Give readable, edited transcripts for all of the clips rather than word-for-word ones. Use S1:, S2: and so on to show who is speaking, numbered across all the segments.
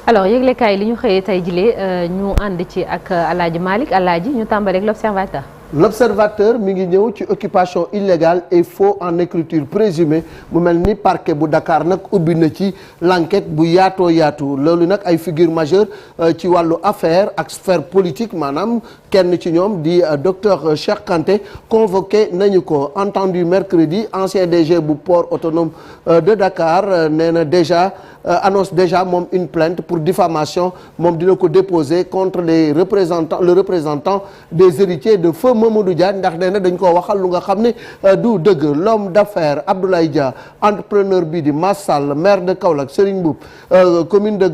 S1: alors yëglekaay li ñu xëyee tey jilee ñu ànd ci ak Alaaji Malick Alaaji ñu tàmbaleeg l'Observateur.
S2: L'Observateur mi ngi ñëw ci occupation illégale et faux en écriture présumée mu mel ni parquet bu Dakar nag ubbi na ci l'enquête bu yaatoo yaatu loolu nag ay figure majeure ci wàllu affaire ak sphère politique maanaam kenn ci ñoom di docteur Cheikh Kanté convoqué nañu ko entendu mercredi ancien DG bu port autonome de Dakar nee na annonce déjà moom une plainte pour diffamation moom dina ko déposer contre le représentant des héritiers de feu Mamadou Dia ndax nee na dañ koo waxal lu nga xam ne du dëgg. L'homme d'affaires Abdoulaye Dia entrepreneur bi di Massal maire de Kaolack Serigne Mboup commune de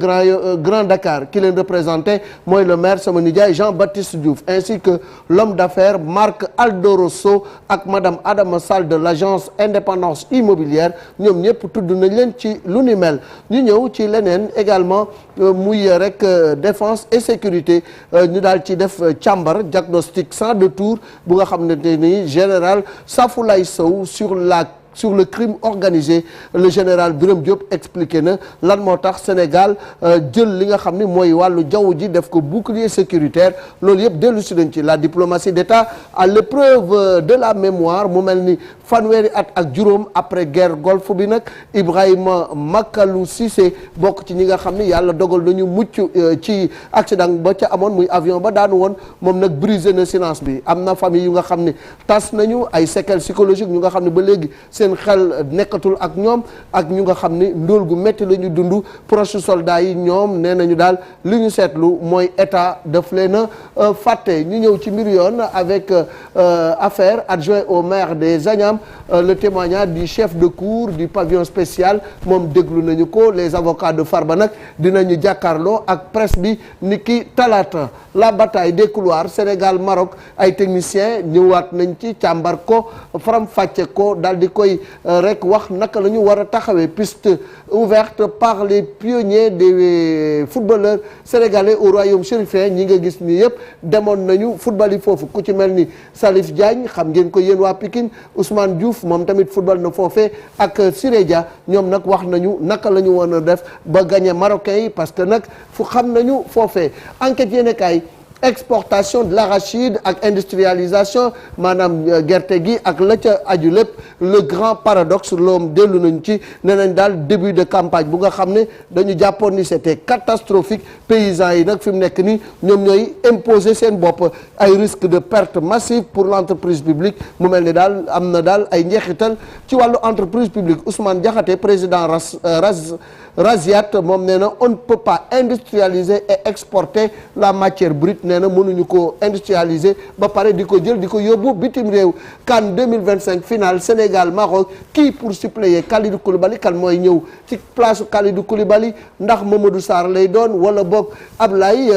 S2: Grand Dakar ki leen représenté mooy le maire sama nijaay Jean-Baptiste Diouf ainsi que l'homme d'affaires Marc Aldoroso ak madame Adama Sall de l'agence Indépendance Immobilière ñoom ñëpp tudd nañ leen ci lu ni mel. ñu ñëw ci leneen également muy rek défense et sécurité ñu daal ci def càmbar diagnostic sans détour bu nga xam ne ni général Safoulaye Sow sur le crime organisé le général Birame Diop expliqué na lan moo tax Sénégal jël li nga xam ni mooy wàllu jaww ji def ko bouclier sécuritaire loolu yëpp dellu si nañ ci la diplomatie d'État à l'épreuve de la mémoire mu mel ni fanweeri at ak juróom après guerre golfe bi nag Ibrahima Makalou Cissé bokk ci ñi nga xam ni yàlla dogal nañu mucc ci accident ba ca amoon muy avion ba daanu woon moom nag brisé na silence bi am na famille yu nga xam ni tas nañu ay séquelles psychologiques ñu nga xam ne ba léegi seen xel nekkatul ak ñoom ak ñu nga xam ni ndóol gu métti la ñu dund proche soldats yi ñoom nee nañu daal li ñu seetlu mooy état daf leen a fàtte ñu ñëw ci mbir yoon avec affaire adjoint au maire des Agnam le témoignage du chef de cour du pavillon spécial moom déglu nañu ko les avocats de Farba nag dinañu jàkkaarloo ak presse bi niki talaata la bataille des couloirs Sénégal Maroc ay techniciens ñëwaat nañ ci càmbar ko faram fàcce ko daal di koy rek wax naka la ñu war a taxawee piste ouverte par les pionniers des footballeurs sénégalais au royaume chérifien ñi nga gis ni yëpp demoon nañu football yi foofu ku ci mel ni Salif Diagne xam ngeen ko yéen waa Pikine Ousmane Diouf moom tamit football na foofee ak Siré Dia ñoom nag wax nañu naka la ñu war a def ba gagné marocains yi parce que nag fu xam nañu foofee enquête yéene kaay exportation de l'arachide ak industrialisation maanaam gerte gi ak la ca aju lépp le grand paradoxe loom dellu nañ ci nee nañ daal début de campagne bu nga xam ne dañu jàppoon ni c'était catastrophique paysans yi nag fi mu nekk nii ñoom ñooy imposer seen bopp ay risque de perte massive pour l'entreprise publique mu mel ni daal am na daal ay njeexital ci wàllu entreprise publique Ousmane Diakhaté président Raziat moom nee na on ne peut pas industrialiser et exporter la matière brute nee na mënuñu ko industrialiser ba pare di ko jël di ko yóbbu bitim réew CAN 2025 finale Sénégal Maroc kii pour suppléer Kalidou Koulibaly kan mooy ñëw ci place Kalidou Koulibaly ndax Mamadou Sarr lay doon wala boog Ablaye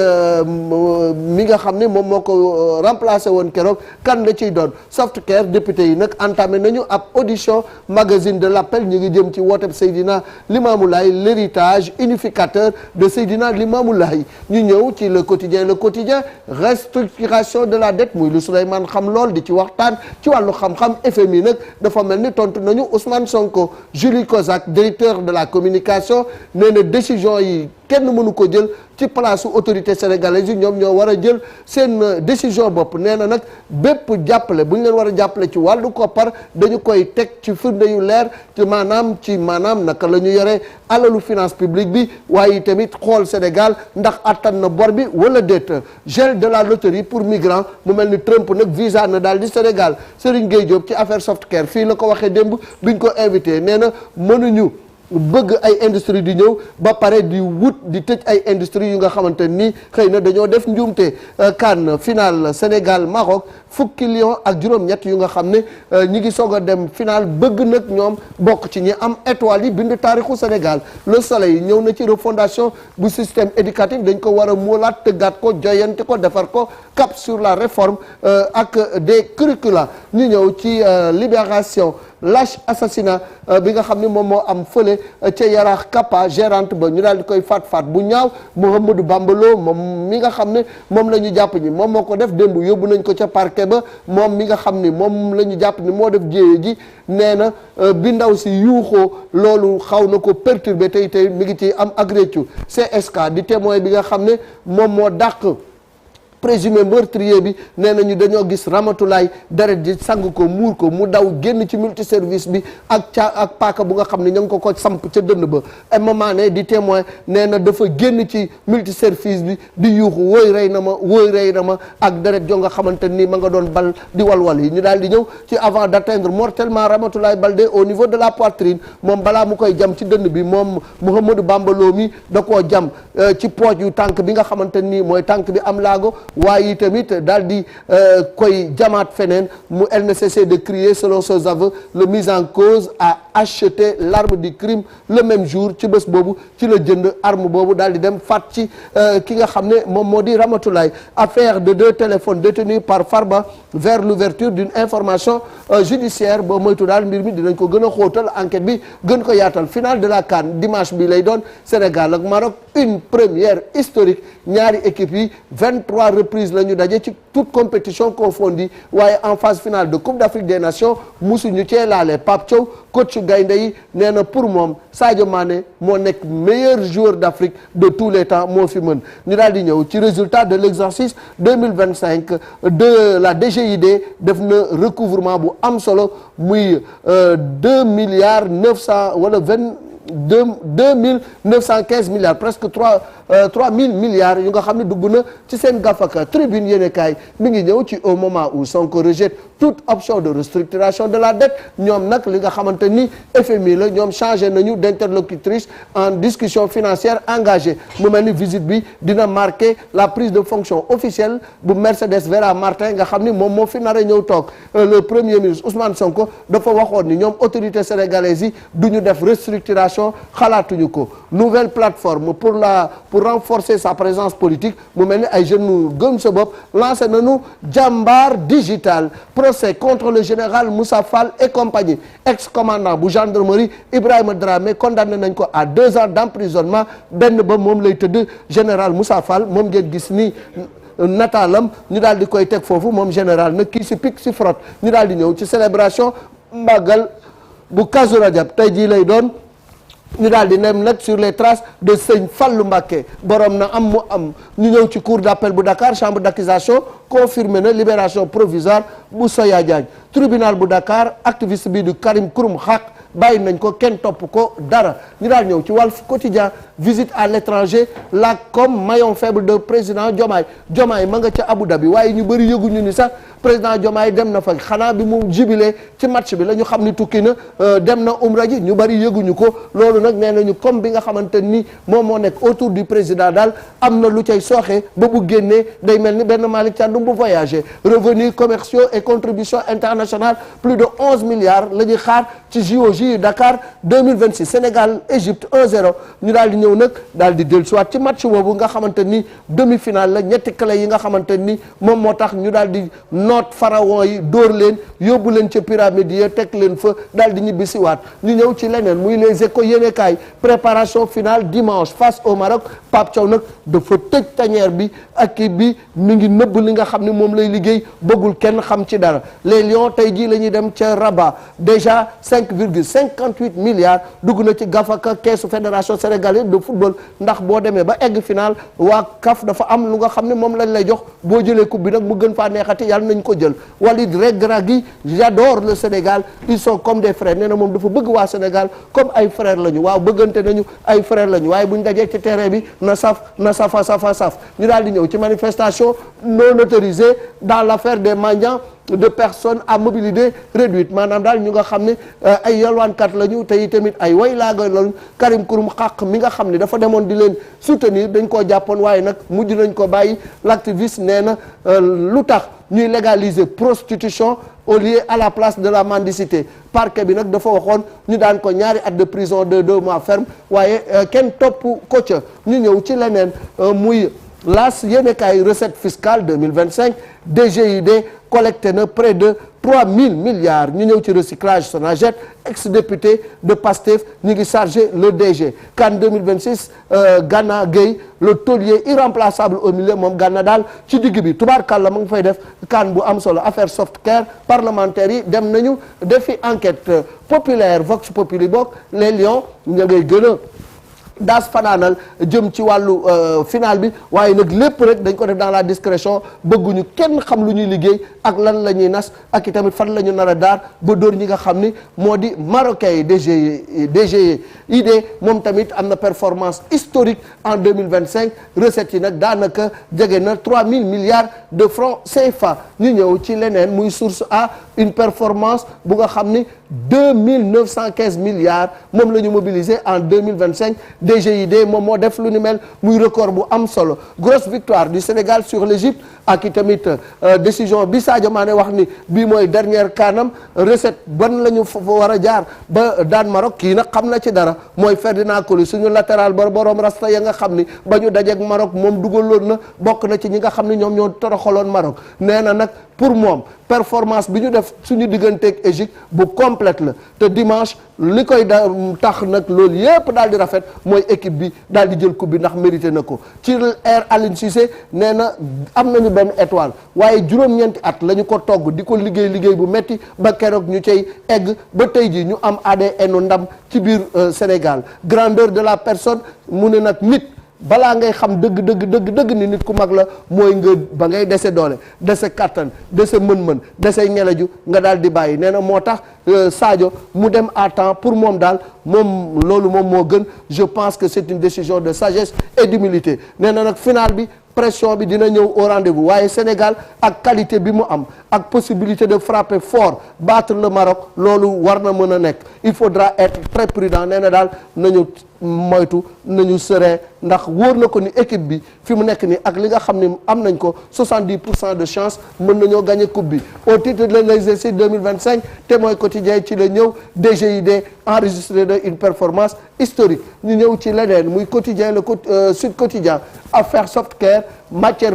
S2: mi nga xam ne moom moo ko remplacé woon keroog kan la ciy doon Softcare député yi nag entamé nañu ab audition magazine de l'appel ñu ngi jëm ci wooteb Seydina Limamou Laye l'héritage unificateur de Seydina Limamou Laye ñu ñëw ci le quotidien restructuration de la dette muy lu Souleymane xam lool di ci waxtaan ci wàllu xam-xam FMI nag dafa mel ni tontu nañu Ousmane Sonko Julie Kozak directeur de la communication nee na décision yi kenn mënu ko jël ci place su autorité sénégalaise yi ñoom ñoo war a jël seen décision bopp nee na nag bépp jàppale bu ñu leen war a jàppale ci wàllu koppar dañu koy teg ci firnde yu leer ci maanaam naka la ñu yore alalu finance publique bi waaye tamit xool Sénégal ndax attan na bor bi wala déet gel de la loterie pour migrants mu mel ni Trump nag visa na daal di Sénégal Serigne Gueye Diop ci affaire Softcare fii la ko waxee démb biñ ko invité nee na mënuñu bëgg ay industrie di ñëw ba pare di wut di tëj ay industrie yu nga xamante ni xëy na dañoo def njuumte CAN final Sénégal Maroc fukki lion ak juróom-ñett yu nga xam ne ñi ngi soog a dem final bëgg nag ñoom bokk ci ñi am étoile yi bind taarixu Sénégal le soleil ñëw na ci refondation bu système éducatif dañ ko war a moolaat tëggaat ko joyante ko defar ko cap sur la réforme ak des curricula ñu ñëw ci libération lâche assassinat bi nga xam ne moom moo am fële ca Yaraax Kappa gérante ba ñu daal di koy faat bu ñaaw Mouhamadou Bambalo moom mi nga xam ne moom la ñu jàpp ñi moom moo ko def démb yóbbu nañ ko ca parquet ba moom mi nga xam ni moom la ñu jàpp ni moo def jéye ji nee na bi ndaw si yuuxoo loolu xaw na ko perturbé tey mi ngi ci am agrétu CSK di témoin bi nga xam ne moom moo dàq présumé meurtrier bi nee nañu dañoo gis Ramatulaay deret ji sang ko muur ko mu daw génn ci multiservice bi ak paaka bu nga xam ne ña ngi ko samp ca dënn ba ay moment ne di témoin nee na dafa génn ci multiservice bi di yuuxu wóoy rey na ma ak deret jo nga xamante ni ma nga doon bal di walwal yi ñu daal di ñëw ci avant d'atteindre mortellement Ramatulaay Baldé au niveau de la poitrine moom balaa mu koy jam ci dënn bi moom Mouhamadou Bambalo mi da koo jam ci pooj yu tànk bi nga xamante ni mooy tànk bi am laago waaye tamit daal di koy jamaat feneen mu elle ne cessait de crier selon ses aveux le mis en cause a acheté l'arme du crime le même jour ci bés boobu ci la jënd arme boobu daal di dem faat ci ki nga xam ne moom moo di Ramatulaay affaire de 2 téléphones détenus par Farba vers l'ouverture d'une information judiciaire ba moytu daal mbir mi dinañ ko gën a xóotal enquête bi gën ko yaatal finale de la CAN dimanche bi lay doon Sénégal ak Maroc une première historique ñaari équipe yi 23 reprises la ñu daje ci toute compétition confondue waaye en phase finale de Coupe d'Afrique des Nations musuñu cee laale Pape Thiaw coach gaynde yi nee na pour moom Sadio Mané moo nekk meilleur joueur d'Afrique de tous les temps moo fi mën ñu daal di ñëw ci résultat de l'exercice 2025 de la DGID def na recouvrement bu am solo muy 2 milliards 900 wala 2,915 milliards presque 3,000 milliards yu nga xam ne dugg na ci seen gafaka tribune yéenekaay mi ngi ñëw ci au moment où Sonko rejette toute option de restructuration de la dette ñoom nag li nga xamante ni FMI la ñoom changé nañu d'interlocutrice en discussion financière engagée mu mel ni visite bi dina marquer la prise de fonction officielle bu Mercedes Vera Martin nga xam ni moom moo fi nar a ñëw toog le premier ministre Ousmane Sonko dafa waxoon ni ñoom autorités sénégalaises yi du ñu def restructuration xalaatuñu ko nouvelle plateforme pour renforcer sa présence politique mu mel ni ay jeunes gëm sa bopp lancé nañu Jambar Digital procès contre le général Moussa Fall et compagnie ex-commandant bu gendarmerie Ibrahima Dramé condamné nañ ko à 2 ans d'emprisonnement benn ba moom lay tëdd général Moussa Fall moom ngeen gis ni nataalam ñu daal di koy teg foofu moom général nag kii si pic si frotte ñu daal di ñëw ci célébration màggal bu Kazu Rajab tey jii lay doon ñu daal di nem nag sur les traces de Sëñ Fallu Mbacké borom na am mu am ñu ñëw ci cour d'appel bu Dakar chambre d'accusation confirmé na libération provisoire bu Soya Diagne tribunal bu Dakar activiste bi du Karim Xurum Xaq bàyyi nañ ko kenn topp ko dara ñu daal ñëw ci Walf Quotidien visite à l'étranger la comme maillon faible de président Diomaye ma nga ca Abu Dhabi waaye ñu bëri yëguñu ni sax président Diomaye dem na fa xanaa bi mu jubilé ci match bi la ñu xam ni tukki na dem na umra ji ñu bëri yëguñu ko loolu nag nee nañu comme bi nga xamante ni moom moo nekk autour du président daal am na lu cay sooxe ba bu génnee day mel ni benn Malick Thiandoum bu voyager revenus commerciaux et contributions internationales plus de 11 milliards la ñuy xaar ci JOJ Dakar 2026 Sénégal Égypte 1-0 ñu daal di ñëw nag daal di dellusiwaat ci match boobu nga xamante ni demi-finale la ñetti clé yi nga xamante ni moom moo tax ñu daal di noot pharaon yi dóor leen yóbbu leen ca pyramide yi teg leen fa daal di ñibbisiwaat ñu ñëw ci leneen muy les échos yéenekaay préparation finale dimanche face au Maroc Pape Thiaw nag dafa tëj tanière bi équipe bi mi ngi nëbb li nga xam ne moom lay liggéey bëggul kenn xam ci dara les Lions tey jii la ñuy dem ca Rabat déjà 5,58 milliards dugg na ci gafaka keesu fédération sénégalaise de football ndax boo demee ba egg final waa CAF dafa am lu nga xam ne moom lañ lay jox boo jëlee coupe bi nag mu gën faa neexati yàlla nañ ko jël Walid Regragui j'adore le Sénégal ils sont comme des frères nee na moom dafa bëgg waa Sénégal comme ay frères lañu waaw bëggante nañu ay frères lañu waaye buñ dajee ci terrain bi na saf ñu daal di ñëw ci manifestation non autorisée dans l'affaire des mendiants de personnes à mobilité réduite maanaam daal ñu nga xam ne ay yalwaankat lañu te tamit ay way laaga lañu Karim Xurum Xaq mi nga xam ne dafa demoon di leen soutenir dañ koo jàppoon waaye nag mujj nañ ko bàyyi l'activiste nee na lu tax ñuy légaliser prostitution au lieu à la place de la mendicité parquet bi nag dafa waxoon ñu daan ko ñaari at de prison de 2 mois ferme waaye kenn topp ko ca ñu ñëw ci leneen muy las yéenekaay recette fiscale 2025 DGID collecté na près de 3000 milliards ñu ñëw ci recyclage Sonaged ex-député de Pastef ñu ngi chargé le DG CAN 2026 Gana Gueye le taulier irremplaçable au milieu moom Gana daal ci digg bi tubaarkàlla mu ngi fay def CAN bu am solo affaire softcare parlementaires yi dem nañu defi enquête populaire Vox Populi bokk les Lions ña ngay gën a daas fanaanal jëm ci wàllu final bi waaye nag lépp rek dañ ko def dans la discrétion bëgguñu kenn xam lu ñuy liggéey ak lan la ñuy nas ak i tamit fan la ñu nar a daar ba dóor ñi nga xam ni moo di marocain yi DGID moom tamit am na performance historique en 2025 recettes yi nag daanaka jege na 3000 milliards de francs CFA ñu ñëw ci leneen muy source a une performance bu nga xam ni 2915 milliards moom la ñu mobilisé en 2025 DGID moom moo def lu ni mel muy record bu am solo grosse victoire du Sénégal sur l'Égypte ak i tamit décision bi Sadio Mané wax ni bii mooy dernière kaanam recette ban la ñu war a jaar ba daan Maroc kii nag xam na ci dara mooy Ferdinand Coly suñu latéral ba borom rasta ya nga xam ni ba ñu dajeeg Maroc moom dugaloon na bokk na ci ñi nga xam ni ñoom ñoo toroxaloon Maroc nee na nag pour moom performance bi ñu def suñu digganteeg Égypte bu complète la te dimanche li koy tax nag loolu yépp daal di rafet mooy équipe bi daal di jël coupe bi ndax mérité na ko ci air Aliou Cissé nee na am nañu benn étoile waaye juróom-ñeenti at la ñu ko togg di ko liggéey bu metti ba keroog ñu cay egg ba tey ji ñu am ADN ndam ci biir Sénégal grandeur de la personne mu ne nag nit balaa ngay xam dëgg ni nit ku mag la mooy nga ba ngay dese doole dese kattan dese mën-mën dese ñeleju nga daal di bàyyi nee na moo tax Sadio mu dem à temps pour moom daal moom loolu moom moo gën je pense que c'est une décision de sagesse et d'humilité nee na nag final bi pression bi dina ñëw au rendez-vous waaye Sénégal ak qualité bi mu am ak possibilité de frapper fort battre le Maroc loolu war na mën a nekk il faudra être très prudent nee na daal nañu moytu nañu serein ndax wóor na ko ni équipe bi fi mu nekk ni ak li nga xam ni am nañ ko 70% de chance mën nañoo gagner coupe bi au titre de l'exercice 2025 Témoin Quotidien ci la ñëw DGID enregistré de une performance historique ñu ñëw ci leneen muy quotidien le Sud Quotidien affaire softcare matière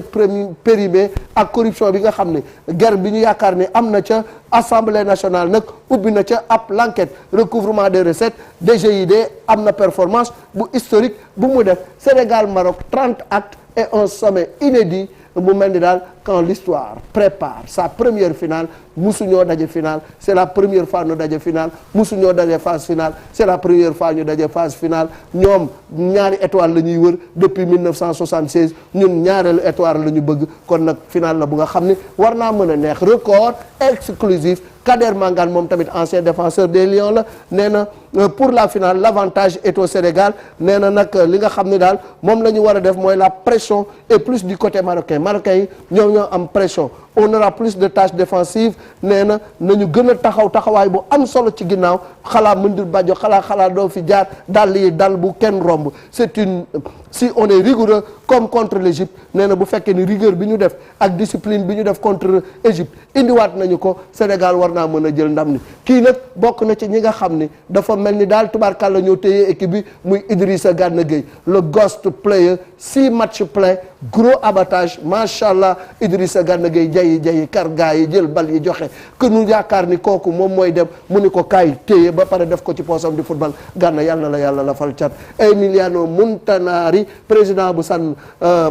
S2: périmée ak corruption bi nga xam ne guerre bi ñu yaakaar ne am na ca Assemblée nationale nag ubbi na ca ab l'enquête recouvrement des recettes DGID am na performance bu historique bu mu def Sénégal Maroc 30 actes et un sommet inédit mu mel ni daal quand l'histoire prépare sa première finale musuñoo daje finale c'est la première fois ñu daje finale musuñoo daje phase finale c'est la première fois ñu daje phase finale ñoom ñaari étoile la ñuy wër depuis 1976 ñun ñaareelu étoile la ñu bëgg kon nag finale la bu nga xam ni war naa mën a neex record exclusif Kader Mangane moom tamit ancien défenseur des Lions la nee na pour la finale l'avantage est au Sénégal nee na nag li nga xam ne daal moom la ñu war a def mooy la pression et plus du côté marocain yi ñoom ñoo am pression on aura plus de tâches défensives nee na nañu gën a taxawaay bu am solo ci ginnaaw xalaa mëndir bajo xalaa doo fi jaar dal yi dal bu kenn romb c'est une si on est rigoureux comme contre l'Égypte nee na bu fekkee ni rigueur bi ñu def ak discipline bi ñu def contre Égypte indiwaat nañu ko Sénégal war naa mën a jël ndam ni kii nag bokk na ci ñi nga xam ni dafa mel ni daal tubaarkàlla ñoo téye équipe bi muy Idrissa Gana Gueye le ghost player 6 matchs pleins gros abattage machallah Idrissa Gana Gueye jayi kar gaa yi jël bal yi joxe que nu yaakaar ni kooku moom mooy dem mu ni ko kaay téye ba pare def ko ci poosam di football Gana yàlla la yàlla la fal cat Emiliano Montanari président bu San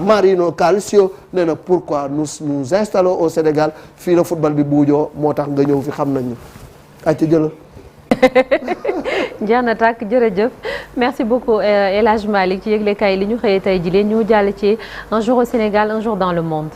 S2: Marino Calcio nee na pourquoi nous installons au Sénégal fii la football bi buujoo moo tax nga ñëw fi xam nañu ay ci jëlal
S1: jeex na tàkk jërëjëf merci beaucoup El Hadj Malick ci yëglekaay li ñu xëyee tey jii ñu jàll ci un jour au Sénégal un jour dans le monde